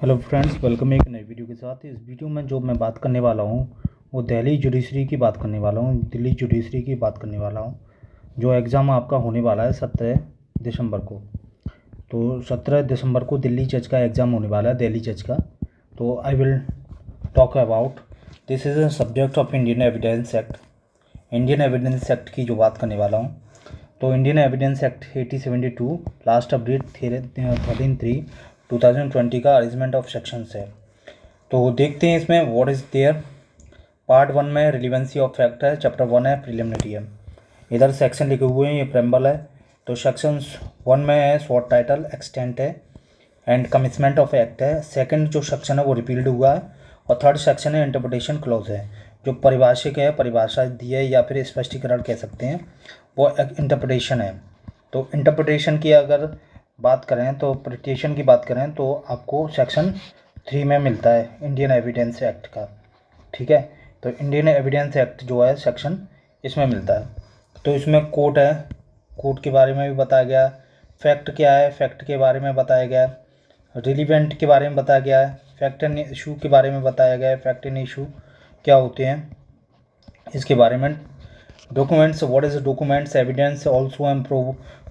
Hello friends, welcome एक नई video के साथ। इस वीडियो में जो मैं बात करने वाला हूँ वो दिल्ली जुडिशरी की बात करने वाला हूँ। दिल्ली जुडिशरी की बात करने वाला हूँ जो एग्ज़ाम आपका होने वाला है 17 दिसंबर को। तो 17 दिसंबर को दिल्ली जज का एग्ज़ाम होने वाला है, दिल्ली जज का। तो I will talk about this is a subject of Indian evidence act. Indian evidence act की जो बात करने वाला हूँ, तो Indian evidence act 1872 last update 13/3/2020 का अरेंजमेंट ऑफ सेक्शंस है। तो देखते हैं इसमें व्हाट इज़ देयर। पार्ट 1 में रिलेवेंसी ऑफ फैक्ट है, चैप्टर 1 है प्रिलिमिनरी है। इधर सेक्शन लिखे हुए हैं, ये प्रेम्बल है। तो सेक्शंस 1 में है शॉर्ट टाइटल, एक्सटेंट है एंड कमिटमेंट ऑफ एक्ट है। सेकंड जो सेक्शन है वो रिपील्ड हुआ है। और थर्ड सेक्शन है इंटरप्रिटेशन क्लॉज है, जो परिभाषिक है, परिभाषा दी है या फिर स्पष्टीकरण कह सकते हैं, वो एक इंटरप्रिटेशन है। तो इंटरप्रिटेशन की अगर बात करें, तो इंटरप्रिटेशन की बात करें तो आपको सेक्शन 3 में मिलता है इंडियन एविडेंस एक्ट का। ठीक है, तो इंडियन एविडेंस एक्ट जो है सेक्शन इसमें मिलता है। तो इसमें कोर्ट है, कोर्ट के बारे में भी बताया गया। फैक्ट क्या है, फैक्ट के बारे में बताया गया। रिलीवेंट के बारे में बताया गया है। फैक्ट एंड इशू के बारे में बताया गया है, फैक्ट एंड इशू क्या होते हैं इसके बारे में। Documents, what is documents, evidence also am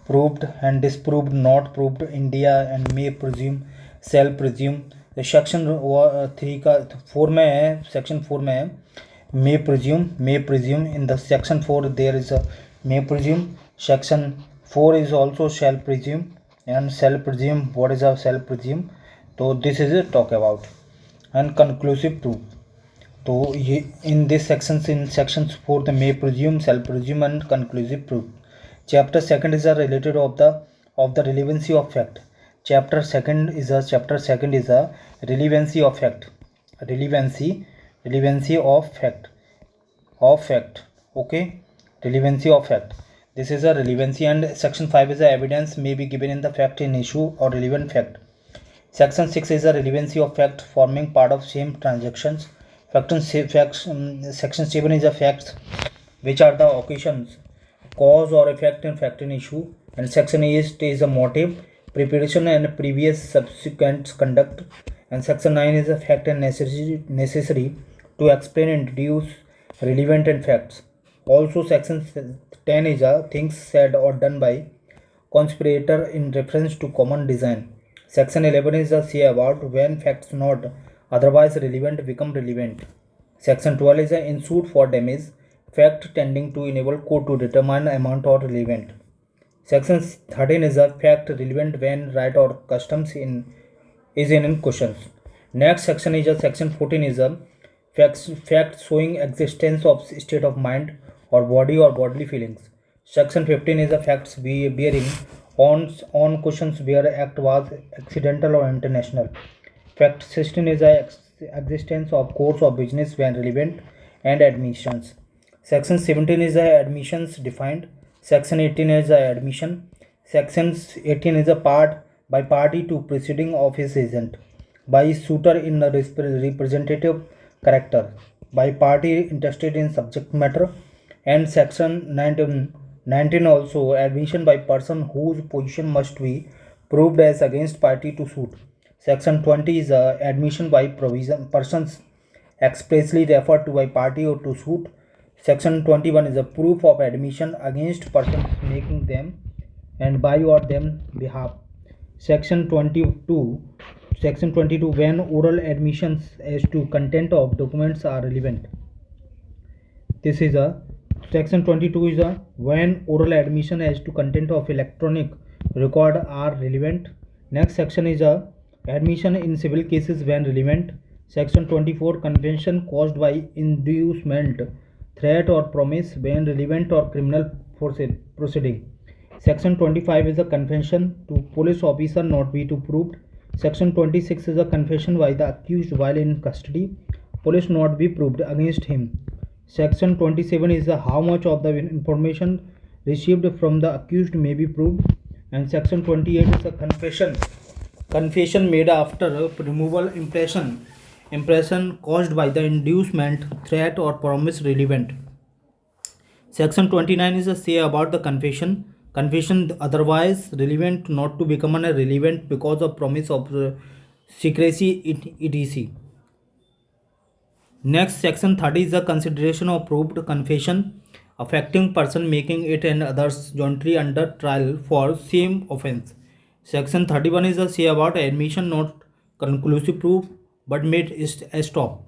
proved and disproved, not proved, India and may presume, shall presume. Section 3 का 4 में है, सेक्शन 4 में है may presume in the section 4 there is a may presume. Section 4 is also shall presume and shall presume. What is a shall presume? तो this is a talk about and conclusive proof. तो ये in this sections, in sections 4 the may presume, shall presume and conclusive proof. Chapter 2 is a related of the relevancy of fact. Chapter 2 is a relevancy of fact. Relevancy of fact. Okay, relevancy of fact. This is a relevancy. And section 5 is a evidence may be given in the fact in issue or relevant fact. Section 6 is a relevancy of fact forming part of same transactions. Section 7 is a facts which are the occasions, cause or effect in fact in issue. And section 8 is a motive, preparation and previous subsequent conduct. And section 9 is a fact and necessary to explain and introduce relevant and facts. Also section 10 is a things said or done by conspirator in reference to common design. Section 11 is a say about when facts not otherwise relevant become relevant. Section 12 is a in suit for damage, fact tending to enable court to determine amount or relevant. Section 13 is a fact relevant when right or customs is in questions. Next section is a section 14 is a fact showing existence of state of mind or body or bodily feelings. Section 15 is a facts bearing on questions where act was accidental or international. Fact 16 is a existence of course of business when relevant and admissions. Section 17 is a admissions defined. Section 18 is a admission. Section 18 is a part by party to proceeding of his agent, by suitor in a representative character, by party interested in subject matter. And section 19 also admission by person whose position must be proved as against party to suit. Section 20 is admission by provision persons expressly referred to by party or to suit. Section 21 is a proof of admission against persons making them and by or them behalf. Section 22 when oral admissions as to content of documents are relevant. This is a section 22 is a when oral admission as to content of electronic record are relevant. Next section is a admission in civil cases when relevant. Section 24 convention caused by inducement, threat or promise when relevant or criminal proceeding. Section 25 is a confession to police officer not be to proved. Section 26 is a confession by the accused while in custody, police not be proved against him. Section 27 is how much of the information received from the accused may be proved. And section 28 is a confession made after removal impression caused by the inducement, threat or promise relevant. Section 29 is a say about the confession otherwise relevant not to become relevant because of promise of secrecy, etc. Next, section 30 is the consideration of proved confession affecting person making it and others jointly under trial for same offense. Section 31 is a say about admission not conclusive proof but made a stop.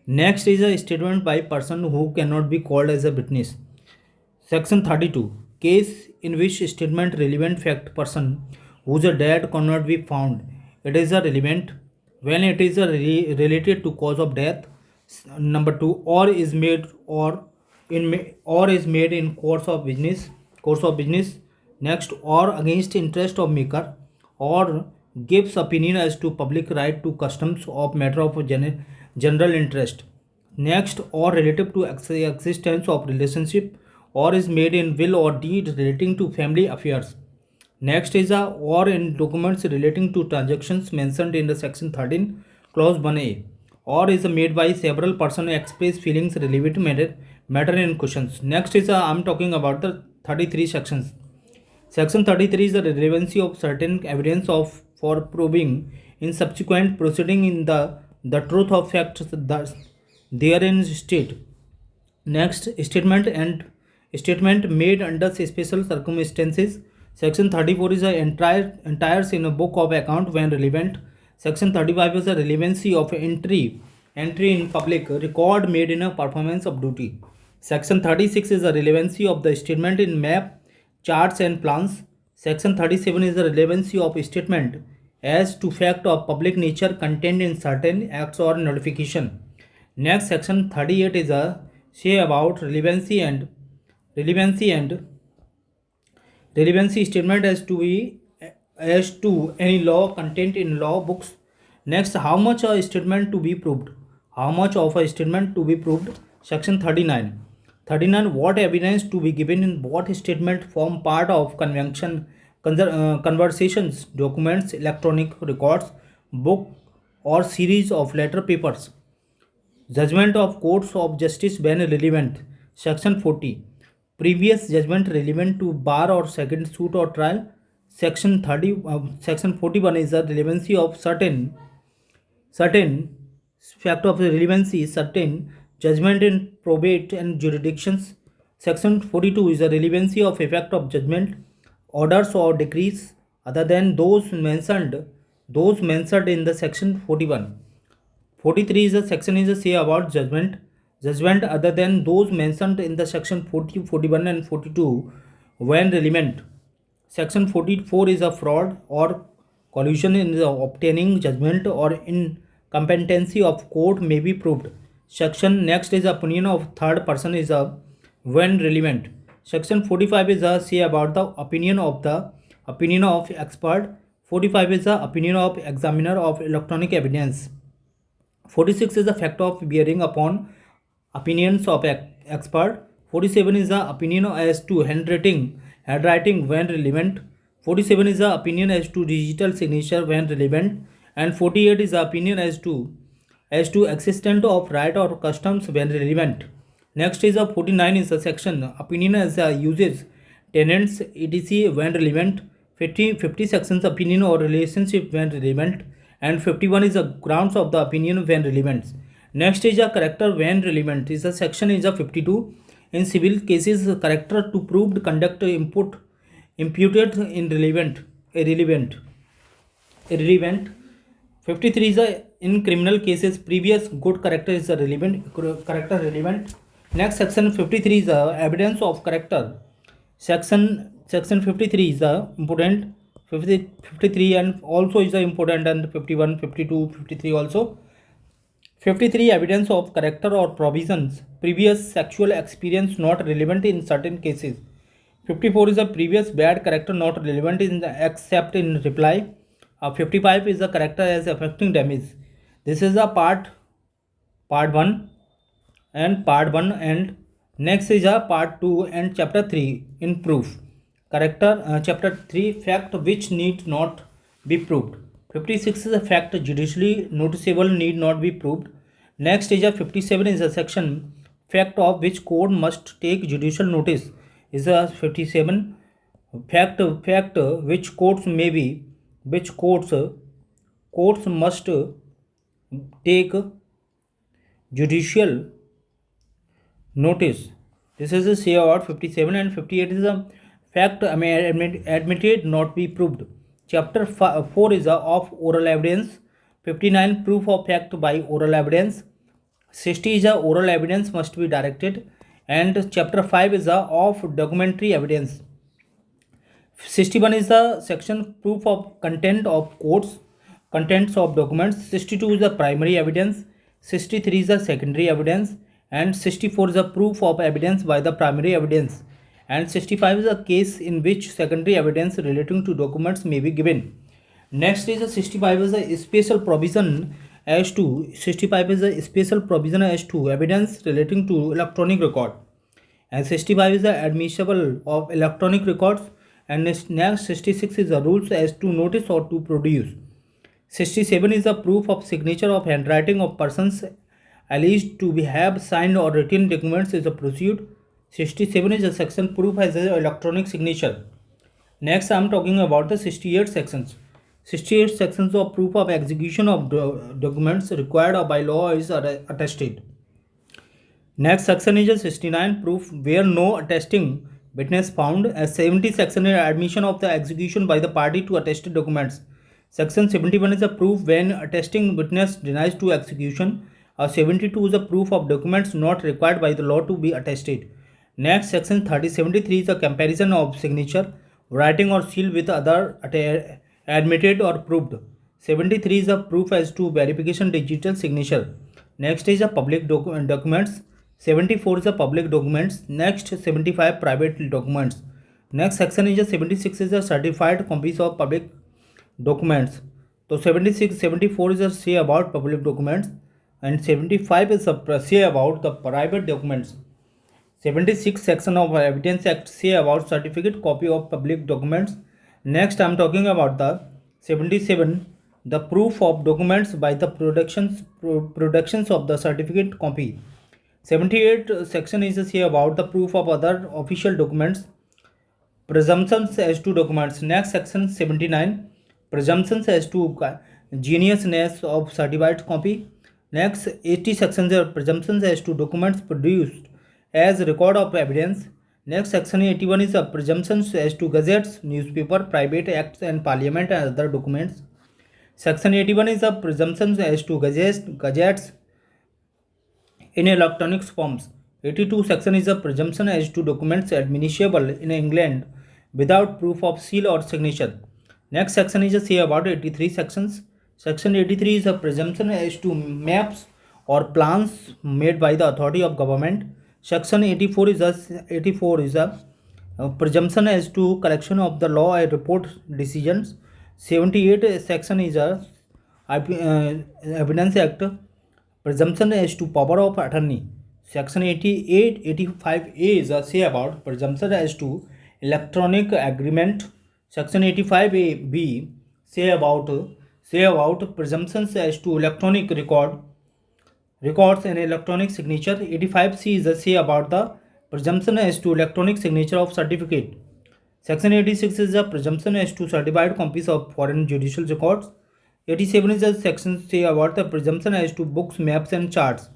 Next is a statement by person who cannot be called as a witness. Section 32. Case in which statement relevant fact person whose dead cannot be found. It is a relevant when it is a related to cause of death. Number 2, or is made or is made in course of business. Next, or against interest of maker, or gives opinion as to public right to customs of matter of general interest. Next, or relative to existence of relationship, or is made in will or deed relating to family affairs. Next is a or in documents relating to transactions mentioned in the section 13 clause 1a, or is made by several persons express feelings relevant matter in questions. Next is I'm talking about the 33 sections. Section 33 is the relevancy of certain evidence of for proving in subsequent proceeding in the truth of facts thus therein state. Next, statement made under special circumstances. Section 34 is a entire in a book of account when relevant. Section 35 is the relevancy of entry in public record made in a performance of duty. Section 36 is the relevancy of the statement in map, charts and plans. Section 37 is the relevancy of statement as to fact of public nature contained in certain acts or notification. Next, section 38 is a say about relevancy statement as to any law contained in law books. Next, how much a statement to be proved? How much of a statement to be proved? Section 39. 39. What evidence to be given in what statement form part of conversations, documents, electronic records, book or series of letter papers. Judgment of courts of justice when relevant. Section 40. Previous judgment relevant to bar or second suit or trial. Section 41 is the relevancy of certain fact of relevancy, certain judgment in probate and jurisdictions. Section 42 is the relevancy of effect of judgment, orders or decrees other than those mentioned in the section 41. 43 is a section is a say about judgment other than those mentioned in the section 40, 41 and 42 when relevant. Section 44 is a fraud or collusion in the obtaining judgment or incompetency of court may be proved. Section next is opinion of third person is a when relevant. Section 45 is a say about the opinion of expert. 45 is the opinion of examiner of electronic evidence. 46 is the fact of bearing upon opinions of expert. 47 is the opinion as to handwriting when relevant. 47 is the opinion as to digital signature when relevant. And 48 is the opinion as to existence of right or customs when relevant. Next is a 49 is the section opinion as uses, tenants, etc. when relevant. 50 sections opinion or relationship when relevant, and 51 is the grounds of the opinion when relevant. Next is a character when relevant. Is a section is a 52 in civil cases character to proved conduct imputed in irrelevant. 53 is a in criminal cases previous good character is a relevant. Next section 53 is the evidence of character. Section 53 is the important. 53 and also is the important, and 51, 52, 53 also. 53 evidence of character or provisions previous sexual experience not relevant in certain cases. 54 is a previous bad character not relevant in the except in reply. 55 is the character as affecting damage. This is a part 1 and next is a part 2 and chapter 3 in proof. Character chapter 3 fact which need not be proved. 56 is a fact judicially noticeable need not be proved. Next is a 57 is a section fact of which court must take judicial notice. Is a 57 fact which courts courts must take judicial notice. This is a say about 57, and 58 is a fact admitted not be proved. Chapter 4 is a of oral evidence. 59 proof of fact by oral evidence. 60 is a oral evidence must be directed, and chapter 5 is a of documentary evidence. 61 is the section proof of content of courts, contents of documents. 62 is the primary evidence. 63 is the secondary evidence, and 64 is the proof of evidence by the primary evidence, and 65 is a case in which secondary evidence relating to documents may be given. Next is a 65 is a special provision as to 65 is a special provision as to evidence relating to electronic record, and 65 is the admissible of electronic records, and next 66 is the rules as to notice or to produce. 67 is the proof of signature of handwriting of persons alleged to be have signed or written documents is a pursued. 67 is a section proof as an electronic signature. Next I am talking about the 68 sections. 68 sections of proof of execution of documents required by law is attested. Next section is a 69 proof where no attesting witness found. As 70 section is admission of the execution by the party to attested documents. Section 71 is a proof when attesting witness denies to execution. 72 is a proof of documents not required by the law to be attested. Next section 73 is a comparison of signature, writing or seal with other admitted or proved. 73 is a proof as to verification digital signature. Next is a public documents. 74 is a public documents. Next 75 private documents. Next section is a 76 is a certified copies of public documents. So 76 74 is a say about public documents, and 75 is a say about the private documents. 76 section of Evidence Act say about certificate copy of public documents. Next I am talking about the 77 the proof of documents by the productions of the certificate copy. 78 section is a say about the proof of other official documents. Presumptions as to documents. Next section 79 presumptions as to genuineness of certified copy. Next 80 sections are presumptions as to documents produced as record of evidence. Next section 81 is a presumptions as to gazettes, newspaper, private acts and parliament and other documents. Section 81 is a presumptions as to gazettes in electronic forms. 82 section is a presumption as to documents admissible in England without proof of seal or signature. Next section is a say about 83 sections. Section 83 is a presumption as to maps or plans made by the authority of government. Section 84 is a presumption as to collection of the law and report decisions. 78 section is a Evidence Act presumption as to power of attorney. Section 88 85A is a say about presumption as to electronic agreement. Section 85A B say about presumptions as to electronic records and electronic signature. 85C is a say about the presumption as to electronic signature of certificate. Section 86 is a presumption as to certified copies of foreign judicial records. 87 is a section say about the presumption as to books, maps and charts.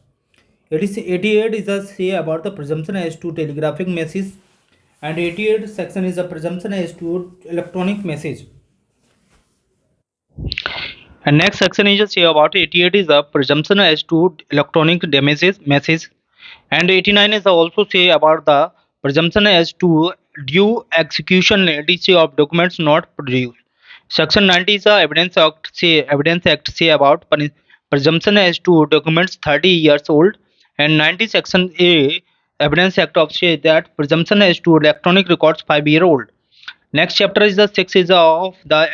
88 is a say about the presumption as to telegraphic message, and 88 section is a presumption as to electronic message. And next section is a say about 88 is a presumption as to electronic message, and 89 is also say about the presumption as to due execution etc of documents not produced. Section 90 is the Evidence Act say about presumption as to documents 30 years old, and 90 Section A Evidence Act of say that presumption as to electronic records 5-year old. Next chapter is the 6 is of the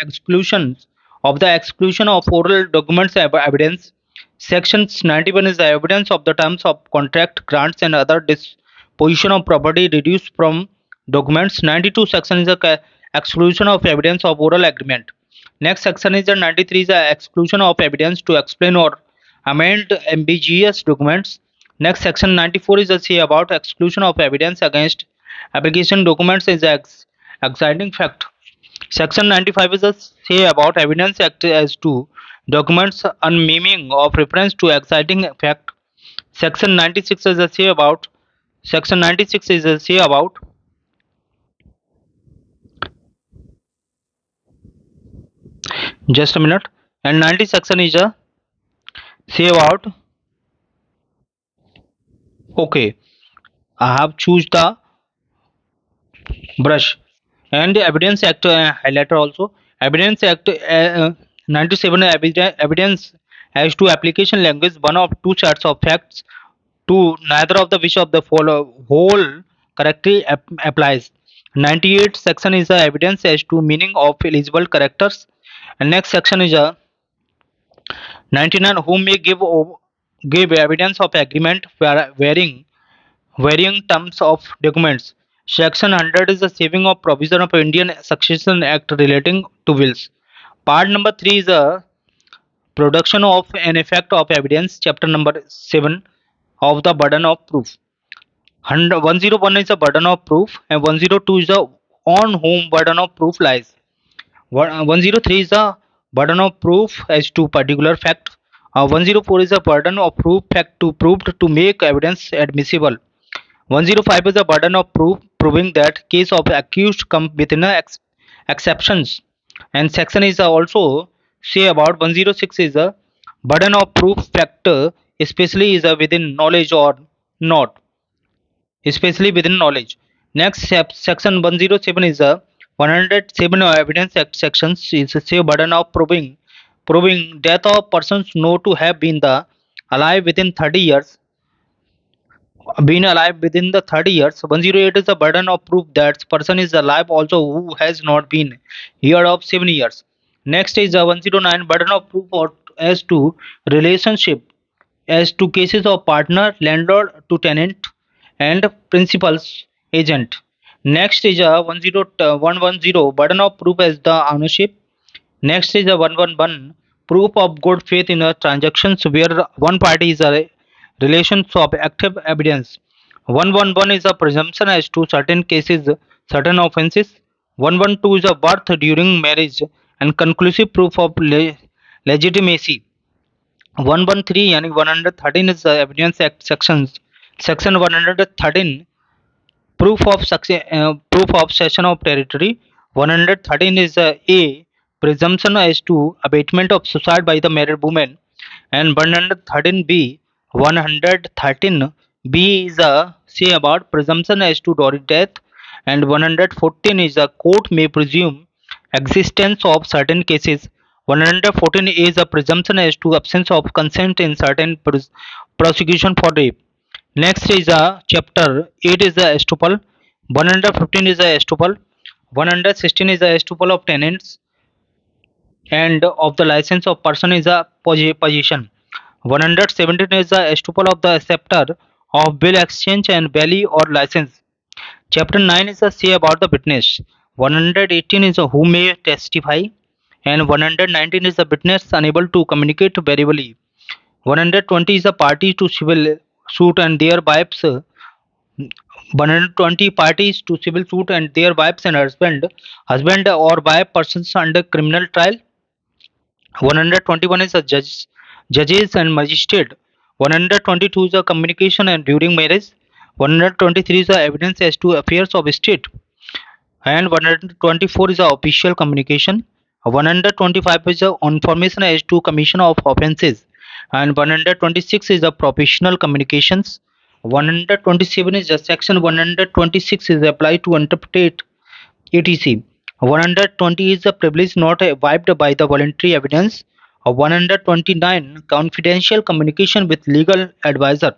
exclusion of oral documents evidence. Sections 91 is the evidence of the terms of contract, grants and other disposition of property reduced from documents. 92 section is the exclusion of evidence of oral agreement. Next section is the 93 is the exclusion of evidence to explain or amend ambiguous documents. Next section 94 is the say about exclusion of evidence against application documents is exciting fact. Section 95 is a say about Evidence Act as to documents unmeaning of reference to exciting fact. Section 96 is a say about. Section 96 is a say about. Just a minute. And 90 section is a say about. Okay, I have choose the brush. And the Evidence Act highlighter also. Evidence Act 97 evidence as to application language one of two sets of facts to neither of the which of the follow whole correctly applies. 98 section is the evidence as to meaning of eligible characters. And next section is a 99 whom may give evidence of agreement varying terms of documents. Section 100 is the saving of provision of Indian Succession Act relating to wills. Part number 3 is the production of an effect of evidence. Chapter number 7 of the burden of proof. 101 is the burden of proof and 102 is the on whom burden of proof lies. 103 is the burden of proof as to particular fact. 104 is the burden of proof fact to proved to make evidence admissible. 105 is the burden of proof proving that case of accused come within exceptions. And section is also say about 106 is the burden of proof factor especially is within knowledge or not, especially within knowledge. Next section 107 is a 107 evidence act sections is a say burden of proving death of persons known to have been the alive within 30 years, been alive within the 30 years. 108 is the burden of proof that person is alive also who has not been here of 7 years. Next is the 109 burden of proof as to relationship as to cases of partner, landlord to tenant, and principal's agent. Next is a 110 burden of proof as the ownership. Next is a 111 proof of good faith in a transactions where one party is a relations of active evidence. 111 is a presumption as to certain cases, certain offences. 112 is a birth during marriage and conclusive proof of legitimacy. 113 and 113 is the Evidence Act sections. Section 113 proof of cession of territory. 113 is a presumption as to abatement of suicide by the married woman, and 113b 113b is a say about presumption as to dowry death, and 114 is a court may presume existence of certain cases. 114 is a presumption as to absence of consent in certain prosecution for rape. Next is a chapter 8 is the estoppel. 115 is the estoppel. 116 is the estoppel of tenants and of the license of person is a position. 117 is the estoppel of the acceptor of bill exchange and value or license. Chapter 9 is a say about the witness. 118 is a who may testify, and 119 is the witness unable to communicate verbally. 120 is a party to civil suit and their wives. 120 parties to civil suit and their wives and husband or wife persons under criminal trial. 121 is a judges and magistrate. 122 is a communication and during marriage. 123 is a evidence as to affairs of state, and 124 is a official communication. 125 is a information as to commission of offences, and 126 is the professional communications. 127 is the section 126 is applied to interpret etc. 120 is the privilege not waived by the voluntary evidence. 129 confidential communication with legal advisor,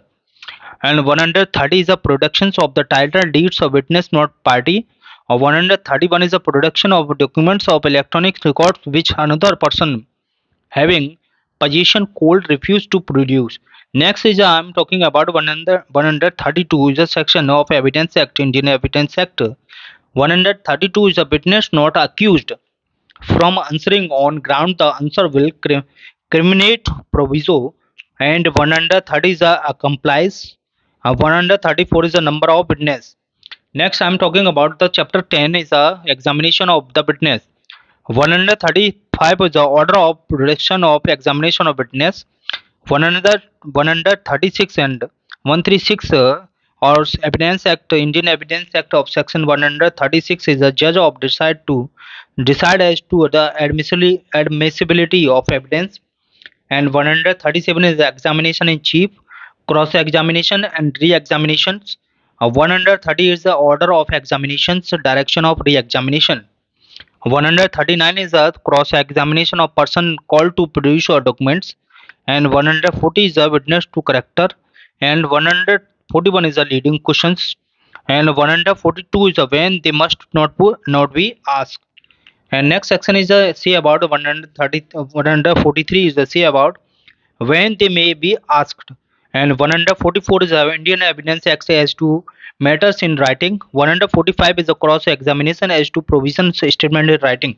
and 130 is the productions of the title deeds of witness not party. 131 is the production of documents of electronic records which another person having possession cold refused to produce. Next is I am talking about 132 is a section of Evidence Act, Indian Evidence Act. 132 is a witness not accused from answering on ground the answer will criminate proviso, and 130 is a complies. 134 is the number of witness. Next I am talking about the chapter 10 is a examination of the witness. 133 5 is the order of production of examination of witness. 136 and 136 or Evidence Act, Indian Evidence Act of Section 136 is a judge of decide as to the admissibility of evidence, and 137 is the examination in chief, cross examination and re examinations. 130 is the order of examinations, direction of re examination. 139 is a cross examination of person called to produce or documents, and 140 is a witness to character, and 141 is a leading questions, and 142 is a when they must not be asked. And next section is a say about 130 143 is a say about when they may be asked, and 144 is a Indian Evidence Act as to matters in writing. 145 is a cross examination as to provisions statement in writing.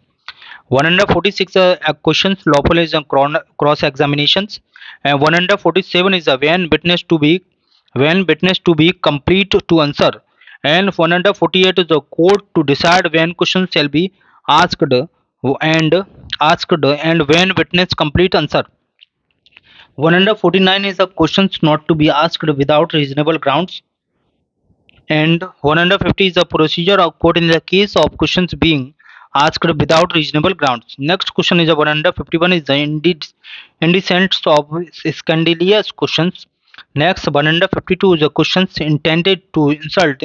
146 questions lawful is a cross examinations, and 147 is a when witness to be complete to answer, and 148 is a court to decide when questions shall be asked and and when witness complete answer. 149 is a questions not to be asked without reasonable grounds, and 150 is a procedure of court in the case of questions being asked without reasonable grounds. Next question is a 151 is the indecent of scandalous questions. Next 152 is the questions intended to insult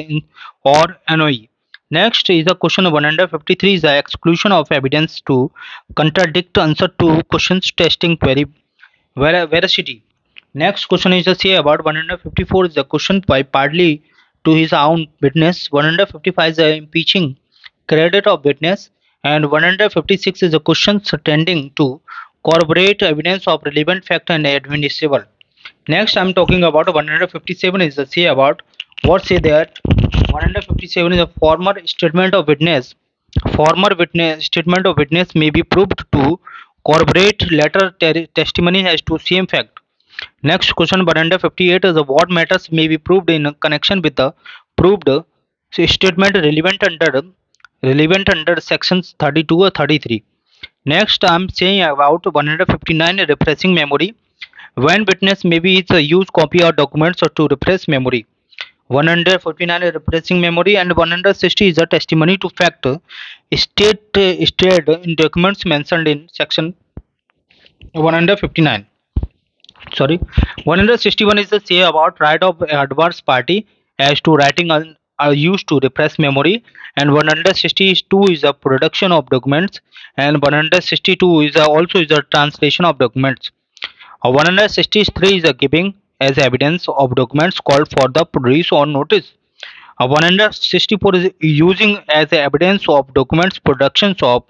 or annoy. Next is the question 153 is the exclusion of evidence to contradict answer to questions testing veracity. Next question is the say about 154 is the question by partly to his own witness. 155 is the impeaching credit of witness, and 156 is the questions tending to corroborate evidence of relevant fact and admissible. Next, I'm talking about 157 is the say about what say that 157 is a former statement of witness. Former witness statement of witness may be proved to corroborate later testimony as to same fact. Next question 158 is what matters may be proved in connection with the proved statement relevant under sections 32 or 33. Next I'm saying about 159 refreshing memory. When witness maybe it's a use copy or documents or to refresh memory. 149 is refreshing memory, and 160 is a testimony to fact stated in documents mentioned in section 159. Sorry, 161 is the say about right of adverse party as to writing are used to repress memory, and 162 is a production of documents, and 162 is also is a translation of documents. 163 is a giving as evidence of documents called for the produce or notice. 164 is using as evidence of documents productions of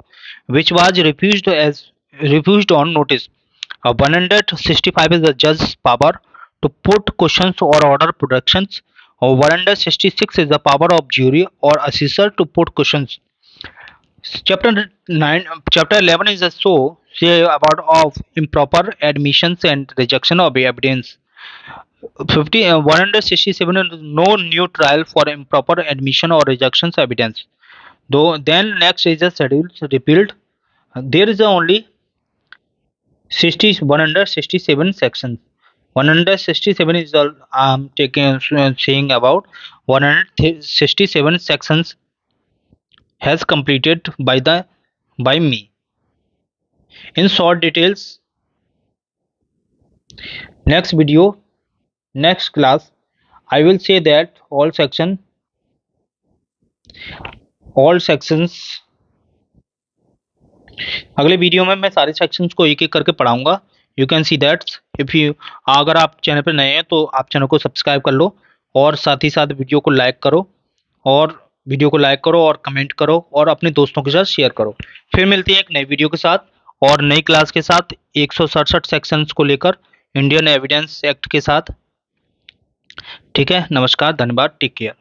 which was refused on notice. 165 is the judge's power to put questions or order productions. 166 is the power of jury or assessor to put questions. Chapter 11 is a say about of improper admissions and rejection of evidence. 167 is no new trial for improper admission or rejections evidence. Though then next is a schedule repealed. There is only 167 sections. 167 is all taking saying about 167 sections has completed by me. In short details, next video, next class, I will say that all sections अगले video में मैं सारे sections को एक एक करके पढ़ाऊंगा. You can see that if you अगर आप चैनल पर नए हैं तो आप चैनल को सब्सक्राइब कर लो, और साथ ही साथ वीडियो को लाइक करो और कमेंट करो और अपने दोस्तों के साथ शेयर करो. फिर मिलती है एक नई वीडियो के साथ और नई क्लास के साथ 167 सेक्शंस को लेकर इंडियन एविडेंस एक्ट के साथ. ठीक है, नमस्कार, धन्यवाद, टेक केयर.